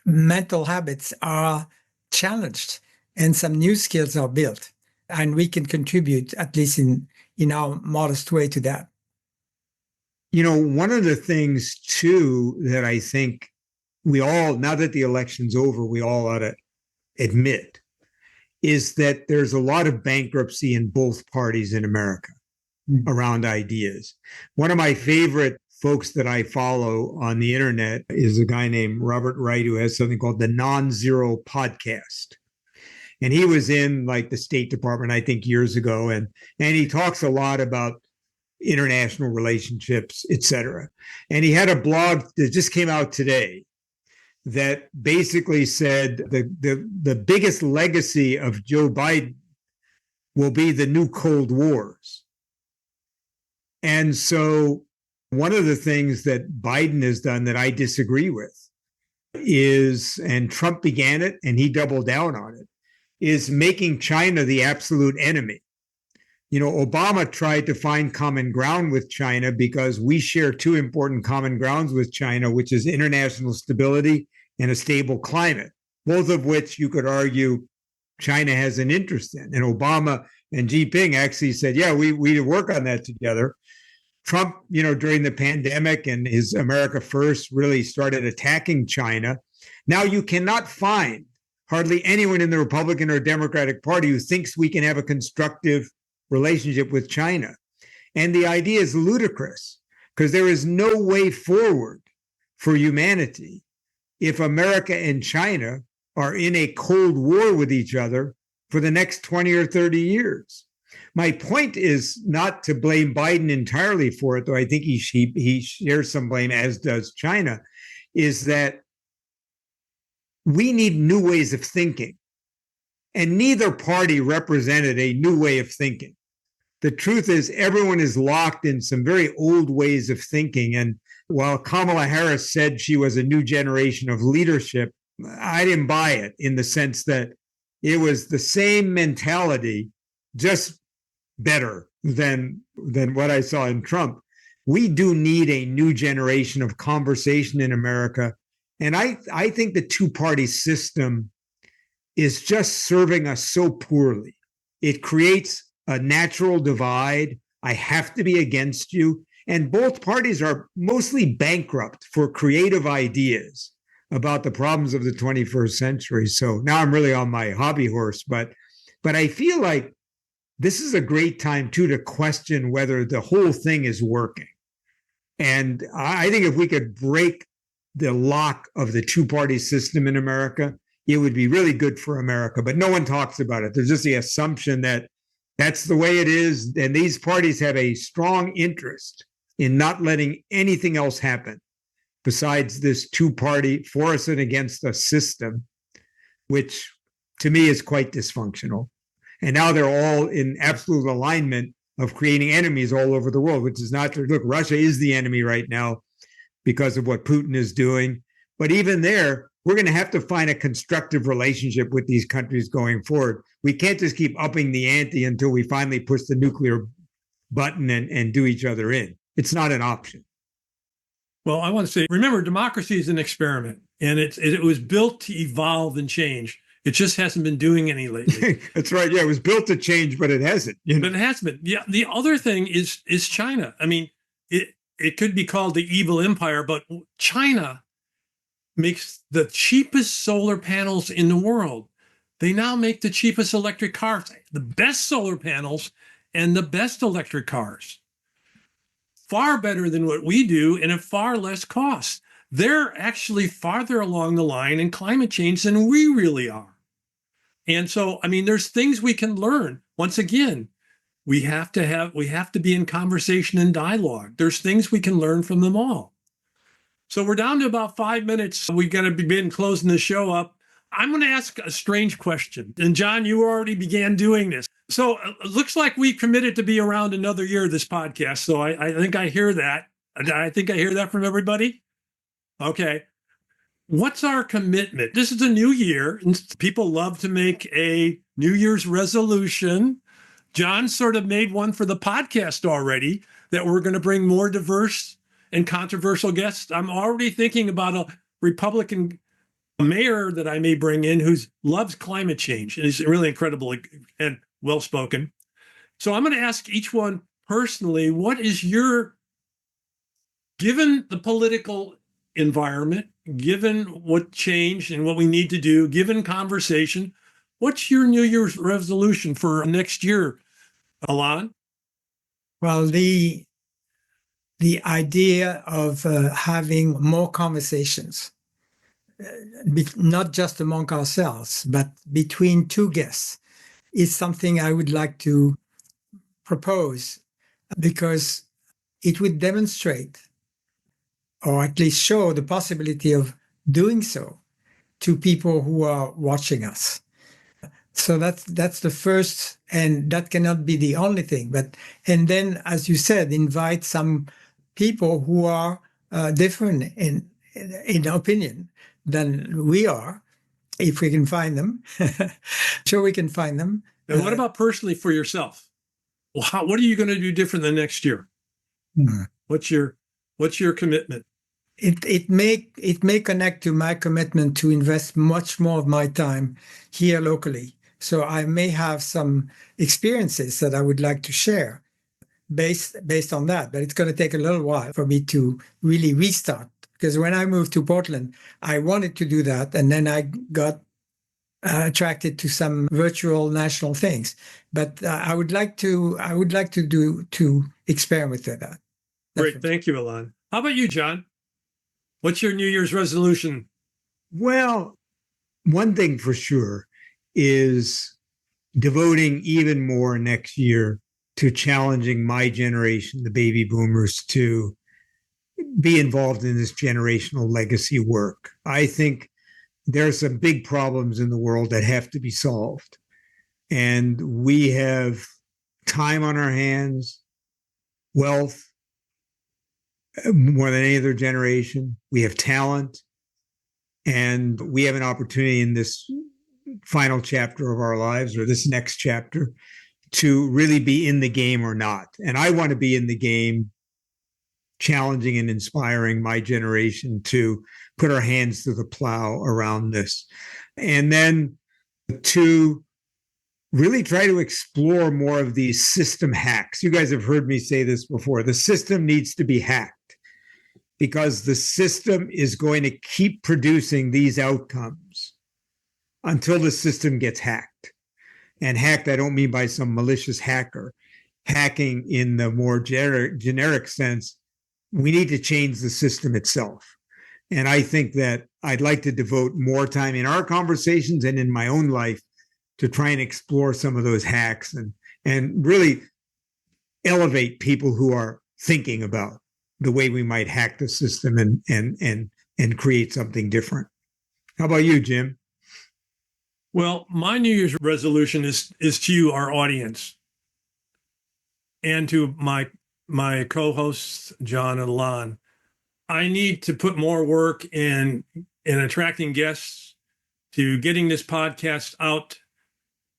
mental habits are challenged and some new skills are built. And we can contribute, at least in our modest way, to that. One of the things, too, that I think we all, now that the election's over, we all ought to admit is that there's a lot of bankruptcy in both parties in America around ideas. One of my favorite folks that I follow on the internet is a guy named Robert Wright, who has something called the Non-Zero Podcast. And he was in like the State Department, I think, years ago. And he talks a lot about international relationships, et cetera. And he had a blog that just came out today that basically said the biggest legacy of Joe Biden will be the new Cold Wars. And so one of the things that Biden has done that I disagree with is, and Trump began it and he doubled down on it, is making China the absolute enemy. Obama tried to find common ground with China because we share two important common grounds with China, which is international stability and a stable climate, both of which you could argue China has an interest in. And Obama and Xi Jinping actually said, yeah, we work on that together. Trump, during the pandemic and his America First really started attacking China. Now you cannot find hardly anyone in the Republican or Democratic Party who thinks we can have a constructive relationship with China. And the idea is ludicrous because there is no way forward for humanity if America and China are in a cold war with each other for the next 20 or 30 years. My point is not to blame Biden entirely for it, though I think he shares some blame, as does China, is that we need new ways of thinking. And neither party represented a new way of thinking. The truth is, everyone is locked in some very old ways of thinking. And while Kamala Harris said she was a new generation of leadership, I didn't buy it in the sense that it was the same mentality, just better than what I saw in Trump. We do need a new generation of conversation in America. And I think the two-party system is just serving us so poorly. It creates a natural divide. I have to be against you. And both parties are mostly bankrupt for creative ideas about the problems of the 21st century. So now I'm really on my hobby horse, but I feel like this is a great time too to question whether the whole thing is working. And I think if we could break the lock of the two-party system in America, it would be really good for America. But no one talks about it. There's just the assumption that that's the way it is. And these parties have a strong interest in not letting anything else happen besides this two-party for us and against us system, which to me is quite dysfunctional. And now they're all in absolute alignment of creating enemies all over the world, which is not true. Look, Russia is the enemy right now because of what Putin is doing. But even there, we're going to have to find a constructive relationship with these countries going forward. We can't just keep upping the ante until we finally push the nuclear button and do each other in. It's not an option. Well, I want to say, remember, democracy is an experiment, and it was built to evolve and change. It just hasn't been doing any lately. That's right. Yeah, it was built to change, but it hasn't. But it hasn't been. Yeah. The other thing is China. I mean, it could be called the evil empire, but China makes the cheapest solar panels in the world. They now make the cheapest electric cars, the best solar panels, and the best electric cars. Far better than what we do and at far less cost. They're actually farther along the line in climate change than we really are. And so, I mean, there's things we can learn. Once again, we have to be in conversation and dialogue. There's things we can learn from them all. So we're down to about 5 minutes. We got to begin closing the show up. I'm going to ask a strange question. And John, you already began doing this. So it looks like we committed to be around another year, this podcast. So I think I hear that. I think I hear that from everybody. Okay. What's our commitment? This is a new year, and people love to make a New Year's resolution. John sort of made one for the podcast already, that we're going to bring more diverse and controversial guests. I'm already thinking about a Republican mayor that I may bring in who loves climate change and is really incredible and well-spoken. So I'm going to ask each one personally, what is given the political environment, given what changed and what we need to do, given conversation, what's your New Year's resolution for next year, Alain? Well, the idea of having more conversations, not just among ourselves, but between two guests, is something I would like to propose, because it would demonstrate, or at least show the possibility of doing so to people who are watching us. So that's the first, and that cannot be the only thing. And then, as you said, invite some people who are different in opinion than we are, if we can find them. Sure, we can find them. And what about personally for yourself? Well, what are you going to do different than next year? What's your commitment? It may connect to my commitment to invest much more of my time here locally. So I may have some experiences that I would like to share based on that. But it's going to take a little while for me to really restart. Because when I moved to Portland, I wanted to do that, and then I got attracted to some virtual national things. But I would like to experiment with that. Great, thank you, Alain. How about you, John? What's your New Year's resolution? Well, one thing for sure is devoting even more next year to challenging my generation, the baby boomers, to be involved in this generational legacy work. I think there are some big problems in the world that have to be solved. And we have time on our hands, wealth, more than any other generation. We have talent, and we have an opportunity in this final chapter of our lives, or this next chapter, to really be in the game or not. And I want to be in the game, challenging and inspiring my generation to put our hands to the plow around this. And then to really try to explore more of these system hacks. You guys have heard me say this before. The system needs to be hacked because the system is going to keep producing these outcomes until the system gets hacked. And hacked, I don't mean by some malicious hacker. Hacking in the more generic sense, we need to change the system itself. And I think that I'd like to devote more time in our conversations and in my own life to try and explore some of those hacks and really elevate people who are thinking about the way we might hack the system and create something different. How about you, Jim? Well, my New Year's resolution is to you, our audience, and to my co-hosts, John and Alain. I need to put more work in attracting guests, to getting this podcast out,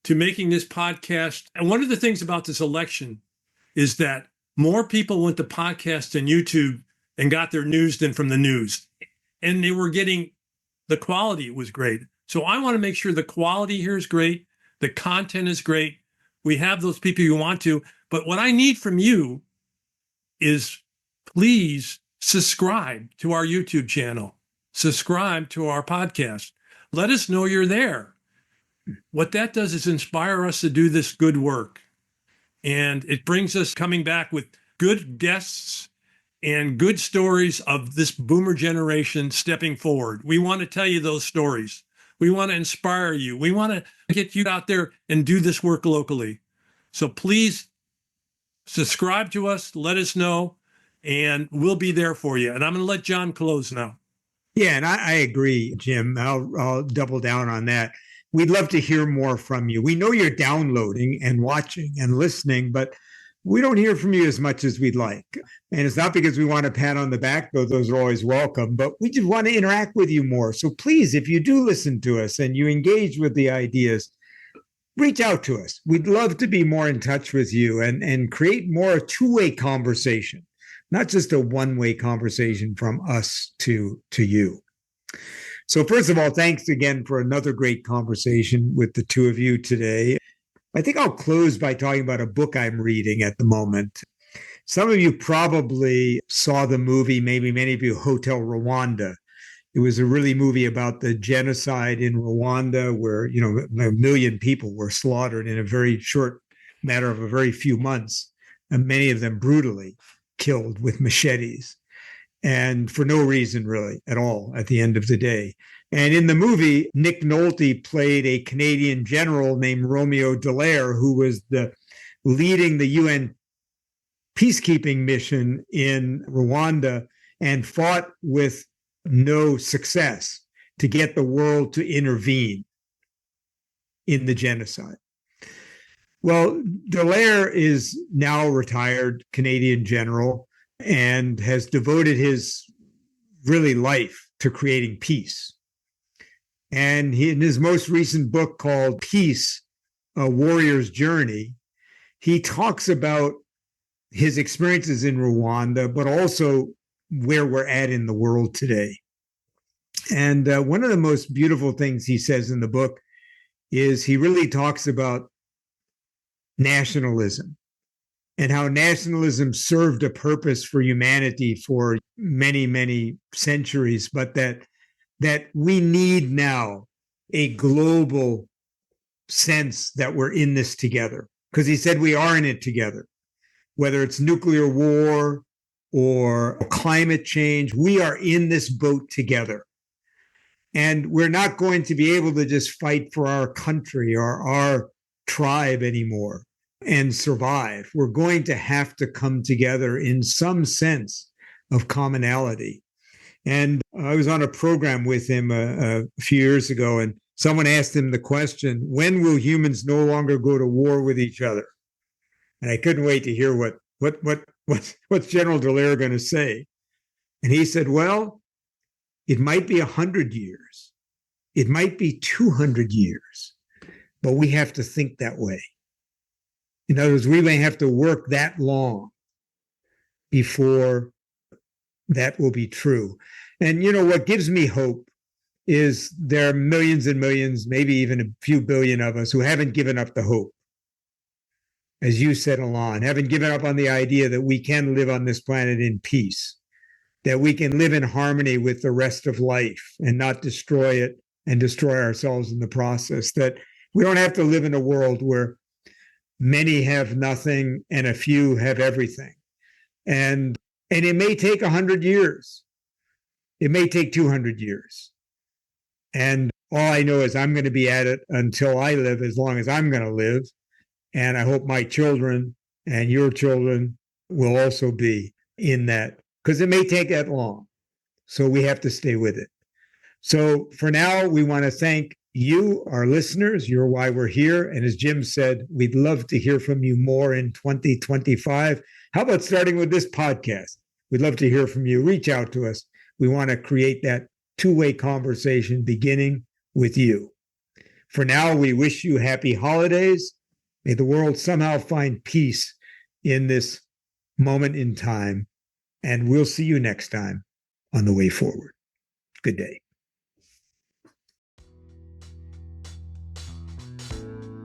to making this podcast. And one of the things about this election is that more people went to podcasts and YouTube and got their news than from the news. And they were getting, the quality was great. So I want to make sure the quality here is great. The content is great. We have those people who want to. But what I need from you is please subscribe to our YouTube channel. Subscribe to our podcast. Let us know you're there. What that does is inspire us to do this good work. And it brings us coming back with good guests and good stories of this boomer generation stepping forward. We want to tell you those stories. We want to inspire you. We want to get you out there and do this work locally. So please subscribe to us, let us know, and we'll be there for you. And I'm going to let John close now. Yeah, and I agree, Jim. I'll double down on that. We'd love to hear more from you. We know you're downloading and watching and listening, but we don't hear from you as much as we'd like. And it's not because we want a pat on the back, though those are always welcome, but we just want to interact with you more. So please, if you do listen to us and you engage with the ideas, reach out to us. We'd love to be more in touch with you and create more two-way conversation, not just a one-way conversation from us to you. So first of all, thanks again for another great conversation with the two of you today. I think I'll close by talking about a book I'm reading at the moment. Some of you probably saw the movie, maybe many of you, Hotel Rwanda. It was a really movie about the genocide in Rwanda where, you know, 1 million people were slaughtered in a very short matter of a very few months, and many of them brutally killed with machetes. And for no reason really at all at the end of the day. And in the movie, Nick Nolte played a Canadian general named Romeo Dallaire, who was leading the UN peacekeeping mission in Rwanda and fought with no success to get the world to intervene in the genocide. Well, Dallaire is now a retired Canadian general and has devoted his really life to creating peace. And in his most recent book called Peace, A Warrior's Journey, he talks about his experiences in Rwanda, but also where we're at in the world today. And one of the most beautiful things he says in the book is he really talks about nationalism and how nationalism served a purpose for humanity for many, many centuries, but that we need now a global sense that we're in this together. Because he said we are in it together. Whether it's nuclear war or climate change, we are in this boat together. And we're not going to be able to just fight for our country or our tribe anymore and survive. We're going to have to come together in some sense of commonality. And I was on a program with him a few years ago, and someone asked him the question, when will humans no longer go to war with each other? And I couldn't wait to hear what's General Dallaire going to say. And he said, well, it might be 100 years. It might be 200 years, but we have to think that way. In other words, we may have to work that long before that will be true. And, what gives me hope is there are millions and millions, maybe even a few billion of us who haven't given up the hope. As you said, Alain, haven't given up on the idea that we can live on this planet in peace, that we can live in harmony with the rest of life and not destroy it and destroy ourselves in the process, that we don't have to live in a world where many have nothing and a few have everything. And it may take 100 years. It may take 200 years. And all I know is I'm going to be at it until I live, as long as I'm going to live. And I hope my children and your children will also be in that, because it may take that long. So we have to stay with it. So for now, we want to thank you, our listeners. You're why we're here. And as Jim said, we'd love to hear from you more in 2025. How about starting with this podcast? We'd love to hear from you. Reach out to us. We want to create that two-way conversation beginning with you. For now, we wish you happy holidays. May the world somehow find peace in this moment in time. And we'll see you next time on The Way Forward. Good day.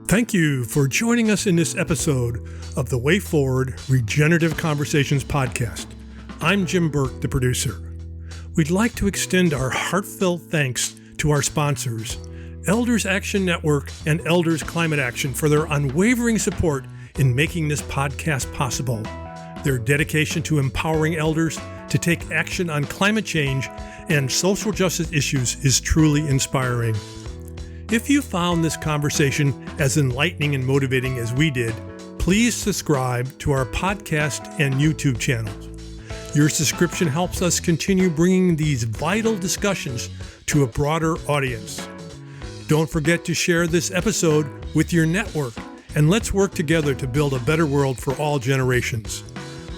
Thank you for joining us in this episode of the Way Forward Regenerative Conversations podcast. I'm Jim Burke, the producer. We'd like to extend our heartfelt thanks to our sponsors, Elders Action Network and Elders Climate Action, for their unwavering support in making this podcast possible. Their dedication to empowering elders to take action on climate change and social justice issues is truly inspiring. If you found this conversation as enlightening and motivating as we did, please subscribe to our podcast and YouTube channels. Your subscription helps us continue bringing these vital discussions to a broader audience. Don't forget to share this episode with your network, and let's work together to build a better world for all generations.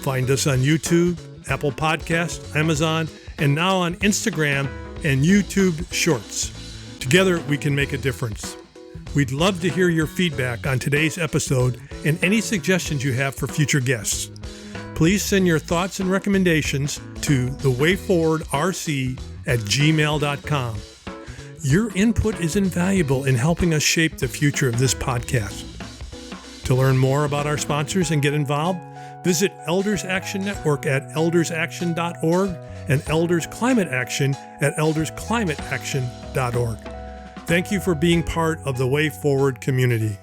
Find us on YouTube, Apple Podcasts, Amazon, and now on Instagram and YouTube Shorts. Together, we can make a difference. We'd love to hear your feedback on today's episode and any suggestions you have for future guests. Please send your thoughts and recommendations to thewayforwardrc@gmail.com. Your input is invaluable in helping us shape the future of this podcast. To learn more about our sponsors and get involved, visit Elders Action Network at eldersaction.org and Elders Climate Action at eldersclimateaction.org. Thank you for being part of the Way Forward community.